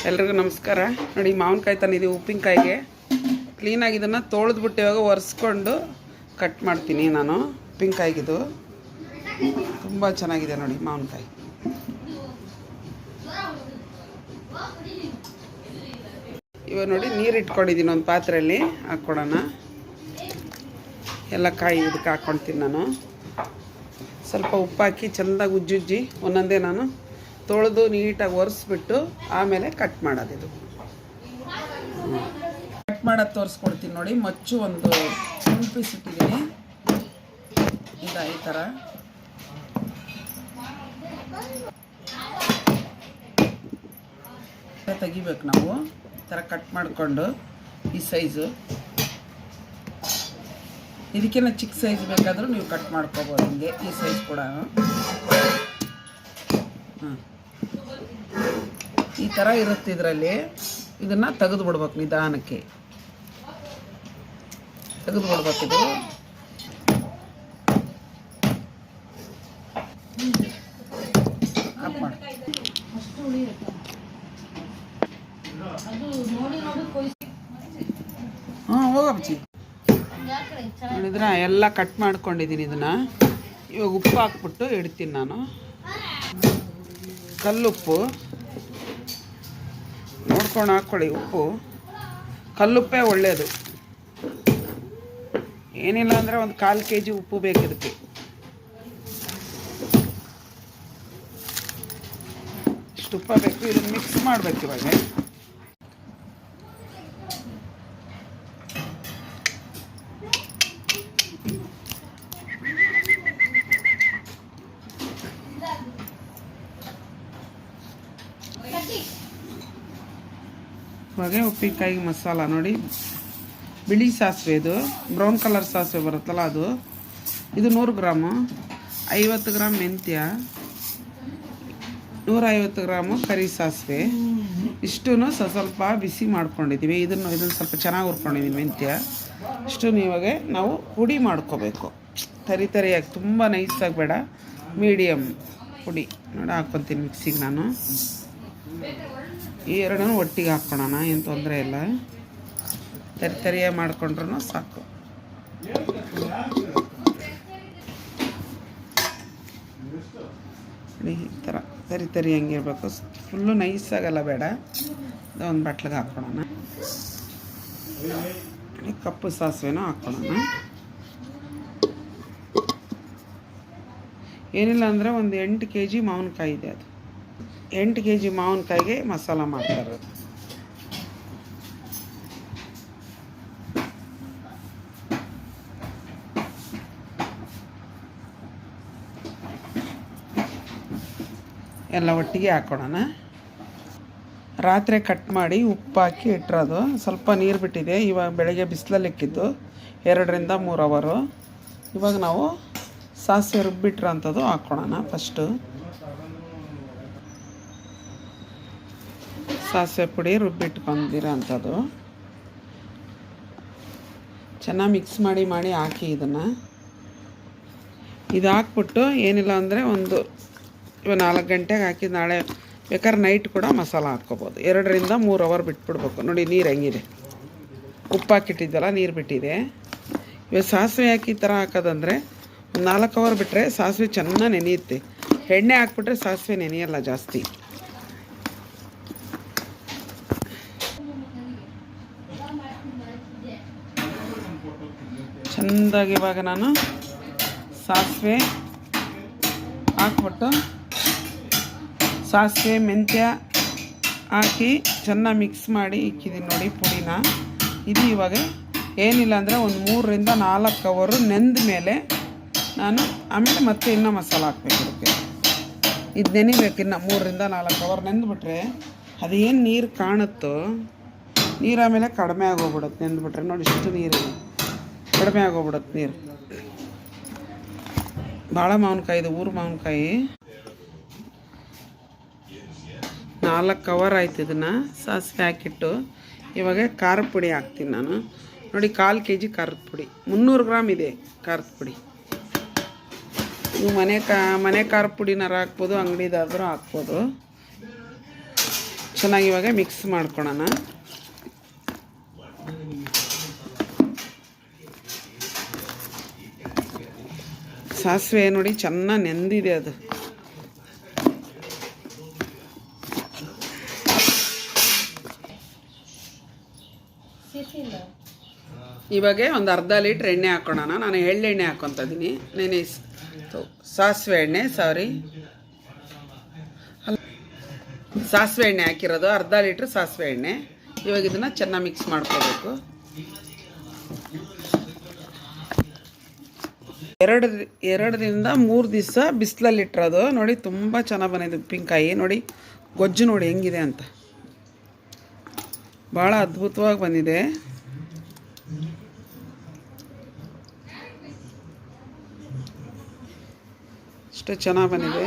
ಎಲ್ರಿಗೂ ನಮಸ್ಕಾರ. ನೋಡಿ ಮಾವಿನಕಾಯಿ ತಂದಿದ್ದೀವಿ ಉಪ್ಪಿನಕಾಯಿಗೆ. ಕ್ಲೀನಾಗಿ ಇದನ್ನು ತೊಳೆದ್ಬಿಟ್ಟು ಇವಾಗ ಒರೆಸ್ಕೊಂಡು ಕಟ್ ಮಾಡ್ತೀನಿ ನಾನು. ಉಪ್ಪಿನಕಾಯಿಗಿದು ತುಂಬ ಚೆನ್ನಾಗಿದೆ ನೋಡಿ ಮಾವಿನಕಾಯಿ. ಇವಾಗ ನೋಡಿ ನೀರು ಇಟ್ಕೊಂಡಿದ್ದೀನಿ ಒಂದು ಪಾತ್ರೆಯಲ್ಲಿ, ಹಾಕ್ಕೊಡೋಣ. ಎಲ್ಲ ಕಾಯಿ ಇದಕ್ಕೆ ಹಾಕ್ಕೊಳ್ತೀನಿ ನಾನು. ಸ್ವಲ್ಪ ಉಪ್ಪು ಹಾಕಿ ಚೆಂದಾಗಿ ಉಜ್ಜುಜ್ಜಿ ಒಂದೊಂದೇ ನಾನು ತೊಳೆದು ನೀಟಾಗಿ ಒರೆಸ್ಬಿಟ್ಟು ಆಮೇಲೆ ಕಟ್ ಮಾಡೋದಿದು. ಕಟ್ ಮಾಡೋದು ತೋರಿಸ್ಕೊಡ್ತೀನಿ ನೋಡಿ. ಮಚ್ಚು ಒಂದು 1 ಪೀಸ್ ಇಟ್ಟಿದ್ದೀನಿ. ಈ ಥರ ತೆಗಿಬೇಕು ನಾವು. ಈ ಥರ ಕಟ್ ಮಾಡಿಕೊಂಡು ಈ ಸೈಜು, ಇದಕ್ಕಿಂತ ಚಿಕ್ಕ ಸೈಜ್ ಬೇಕಾದರೂ ನೀವು ಕಟ್ ಮಾಡ್ಕೋಬೋದು. ಹಿಂಗೆ ಈ ಸೈಜ್ ಕೂಡ ಈ ಥರ ಇರುತ್ತೆ ಇದರಲ್ಲಿ. ಇದನ್ನು ತೆಗೆದು ಬಿಡ್ಬೇಕು, ನಿಧಾನಕ್ಕೆ ತೆಗೆದು ಬಿಡ್ಬೇಕಿದು. ಹೋಗಪ್ಪ ನೋಡಿದ್ರೆ ಎಲ್ಲ ಕಟ್ ಮಾಡ್ಕೊಂಡಿದ್ದೀನಿ. ಇದನ್ನು ಇವಾಗ ಉಪ್ಪು ಹಾಕ್ಬಿಟ್ಟು ಇಡ್ತೀನಿ ನಾನು. ಕಲ್ಲುಪ್ಪು ನೋಡ್ಕೊಂಡು ಹಾಕ್ಕೊಳ್ಳಿ. ಉಪ್ಪು ಕಲ್ಲುಪ್ಪೇ ಒಳ್ಳೆಯದು. ಏನಿಲ್ಲ ಅಂದರೆ ಒಂದು 1/4 kg ಉಪ್ಪು ಬೇಕಿದಕ್ಕೆ. ಇಷ್ಟು ಉಪ್ಪ ಬೇಕು. ಇದನ್ನು ಮಿಕ್ಸ್ ಮಾಡಬೇಕು ಇವಾಗ. ಇವಾಗ ಉಪ್ಪಿನಕಾಯಿಗೆ ಮಸಾಲ ನೋಡಿ. ಬಿಳಿ ಸಾಸಿವೆ, ಇದು ಬ್ರೌನ್ ಕಲರ್ ಸಾಸಿವೆ ಬರುತ್ತಲ್ಲ ಅದು. ಇದು 100 ಗ್ರಾಮು. 50 ಗ್ರಾಮ್ ಮೆಂತ್ಯ, 150 ಗ್ರಾಮು ಕರಿ ಸಾಸಿವೆ. ಇಷ್ಟೂ ಸ್ವಲ್ಪ ಬಿಸಿ ಮಾಡ್ಕೊಂಡಿದ್ದೀವಿ. ಇದನ್ನು ಸ್ವಲ್ಪ ಚೆನ್ನಾಗಿ ಹುರ್ಕೊಂಡಿದ್ದೀವಿ ಮೆಂತ್ಯ. ಇಷ್ಟು ಇವಾಗ ನಾವು ಪುಡಿ ಮಾಡ್ಕೋಬೇಕು. ತರಿಯಾಗಿ, ತುಂಬ ನೈಸಾಗಿ ಬೇಡ, ಮೀಡಿಯಮ್ ಪುಡಿ ನೋಡಿ ಹಾಕ್ಕೊತೀನಿ ಮಿಕ್ಸಿಗೆ ನಾನು. ಈ ಎರಡನ್ನೂ ಒಟ್ಟಿಗೆ ಹಾಕ್ಕೊಳ್ಳೋಣ, ಏನು ತೊಂದರೆ ಇಲ್ಲ. ತರಿಯಾಗಿ ಮಾಡಿಕೊಂಡ್ರೂ ಸಾಕು. ಈ ಥರ ತರಿ ಹಂಗಿರ್ಬೇಕು. ಫುಲ್ಲು ನೈಸಾಗಲ್ಲ ಬೇಡ. ಒಂದು ಬಟ್ಲಿಗೆ ಹಾಕ್ಕೊಳ್ಳೋಣ. ಕಪ್ಪು ಸಾಸಿವೆನೂ ಹಾಕ್ಕೊಳ್ಳೋಣ. ಏನಿಲ್ಲ ಅಂದರೆ ಒಂದು 8 kg ಮಾವಿನಕಾಯಿ ಇದೆ. ಅದು 8 kg ಮಾವಿನಕಾಯಿಗೆ ಮಸಾಲ ಮಾಡ್ತಾರೆ. ಎಲ್ಲ ಒಟ್ಟಿಗೆ ಹಾಕ್ಕೊಳ್ಳೋಣ. ರಾತ್ರಿ ಕಟ್ ಮಾಡಿ ಉಪ್ಪು ಹಾಕಿ ಇಟ್ಟಿರೋದು. ಸ್ವಲ್ಪ ನೀರು ಬಿಟ್ಟಿದೆ. ಇವಾಗ ಬೆಳಗ್ಗೆ ಬಿಸಿಲಲ್ಲಿ ಇಕ್ಕಿದ್ದು 2 ರಿಂದ 3 ಅವರು. ಇವಾಗ ನಾವು ಸಾಸಿವೆ ರುಬ್ಬಿಟ್ರೋ ಅಂಥದ್ದು ಹಾಕ್ಕೊಳ್ಳೋಣ. ಫಸ್ಟು ಸಾಸಿವೆ ಪುಡಿ ರುಬ್ಬಿಟ್ಕೊಂಡಿರೋ ಅಂಥದ್ದು ಚೆನ್ನಾಗಿ ಮಿಕ್ಸ್ ಮಾಡಿ ಹಾಕಿ ಇದನ್ನು. ಇದು ಹಾಕ್ಬಿಟ್ಟು ಏನಿಲ್ಲ ಅಂದರೆ ಇವಾಗ 4 ಗಂಟೆಗೆ ಹಾಕಿ ನಾಳೆ ಬೇಕಾದ್ರೆ ನೈಟ್ ಕೂಡ ಮಸಾಲ ಹಾಕ್ಕೋಬೋದು. 2 ರಿಂದ 3 ಅವರ್ ಬಿಟ್ಬಿಡ್ಬೇಕು. ನೋಡಿ ನೀರು ಹೆಂಗಿದೆ. ಉಪ್ಪು ಹಾಕಿಟ್ಟಿದ್ದಲ್ಲ, ನೀರು ಬಿಟ್ಟಿದೆ. ಇವಾಗ ಸಾಸಿವೆ ಹಾಕಿ ಈ ಥರ ಹಾಕೋದಂದರೆ 4 ಅವರ್ ಬಿಟ್ಟರೆ ಸಾಸಿವೆ ಚೆನ್ನಾಗಿ ನೆನೆಯುತ್ತೆ. ಎಣ್ಣೆ ಹಾಕ್ಬಿಟ್ರೆ ಸಾಸಿವೆ ನೆನೆಯಲ್ಲ ಜಾಸ್ತಿ. ಚೆಂದಾಗಿ ಇವಾಗ ನಾನು ಸಾಸಿವೆ ಹಾಕ್ಬಿಟ್ಟು ಸಾಸಿವೆ ಮೆಂತ್ಯ ಹಾಕಿ ಚೆನ್ನಾಗಿ ಮಿಕ್ಸ್ ಮಾಡಿ ಇಕ್ಕಿದ್ದೀನಿ ನೋಡಿ ಪುಡಿನ. ಇದು ಇವಾಗ ಏನಿಲ್ಲ ಅಂದರೆ ಒಂದು 3 ರಿಂದ 4 ಅವರು ನೆಂದ ಮೇಲೆ ನಾನು ಆಮೇಲೆ ಮತ್ತೆ ಇನ್ನೂ ಮಸಾಲ ಹಾಕ್ಬೇಕು ಇದಕ್ಕೆ. ಇದು ನೆನಿಬೇಕು. ಇನ್ನು 3 ರಿಂದ 4 ಅವರ್ ನೆಂದುಬಿಟ್ರೆ ಅದೇನು ನೀರು ಕಾಣುತ್ತೋ ನೀರು ಆಮೇಲೆ ಕಡಿಮೆ ಆಗೋಗ್ಬಿಡುತ್ತೆ. ನೆಂದುಬಿಟ್ರೆ ನೋಡಿ ಇಷ್ಟು ನೀರು ಕಡಿಮೆ ಆಗೋಗ್ಬಿಡುತ್ತೆ ನೀರು. ಭಾಳ ಮಾವಿನಕಾಯಿ ಇದು, ಊರು ಮಾವಿನಕಾಯಿ. 4 ಅವರ್ ಆಯ್ತು ಇದನ್ನು ಸಾಸಿವೆ ಹಾಕಿಟ್ಟು. ಇವಾಗ ಖಾರದ ಪುಡಿ ಹಾಕ್ತೀನಿ ನಾನು ನೋಡಿ. 1/4 kg ಖಾರದ ಪುಡಿ, 300 ಗ್ರಾಮ್ ಇದೆ ಖಾರದ ಪುಡಿ. ನೀವು ಮನೆ ಖಾರದ ಪುಡಿನಾರು ಹಾಕ್ಬೋದು, ಅಂಗಡಿದಾದ್ರೂ ಹಾಕ್ಬೋದು. ಚೆನ್ನಾಗಿ ಇವಾಗ ಮಿಕ್ಸ್ ಮಾಡ್ಕೊಳ್ಳೋಣ. ಸಾಸಿವೆ ನೋಡಿ ಚೆನ್ನಾಗಿ ನೆಂದಿದೆ ಅದು. ಇವಾಗ ಒಂದು ಅರ್ಧ ಲೀಟ್ರ್ ಎಣ್ಣೆ ಹಾಕ್ಕೊಳ್ಳೋಣ. ನಾನು ಎಳ್ಳೆಣ್ಣೆ ಹಾಕ್ಕೊತಿದ್ದೀನಿ. ನೆನೆ ಸಾಸಿವೆ ಎಣ್ಣೆ ಸಾಸಿವೆ ಎಣ್ಣೆ ಹಾಕಿರೋದು ಅರ್ಧ ಲೀಟ್ರ್ ಸಾಸಿವೆ ಎಣ್ಣೆ. ಇವಾಗ ಇದನ್ನು ಚೆನ್ನಾಗಿ ಮಿಕ್ಸ್ ಮಾಡ್ಕೋಬೇಕು. ಎರಡರಿಂದ 3 ದಿವಸ ಬಿಸಿಲಲ್ಲಿಟ್ಟಿರೋದು ನೋಡಿ, ತುಂಬ ಚೆನ್ನಾಗಿ ಬಂದಿದೆ ಉಪ್ಪಿನಕಾಯಿ. ನೋಡಿ ಗೊಜ್ಜು ನೋಡಿ ಹೆಂಗಿದೆ ಅಂತ, ಭಾಳ ಅದ್ಭುತವಾಗಿ ಬಂದಿದೆ. ಅಷ್ಟೇ ಚೆನ್ನಾಗಿ ಬಂದಿದೆ.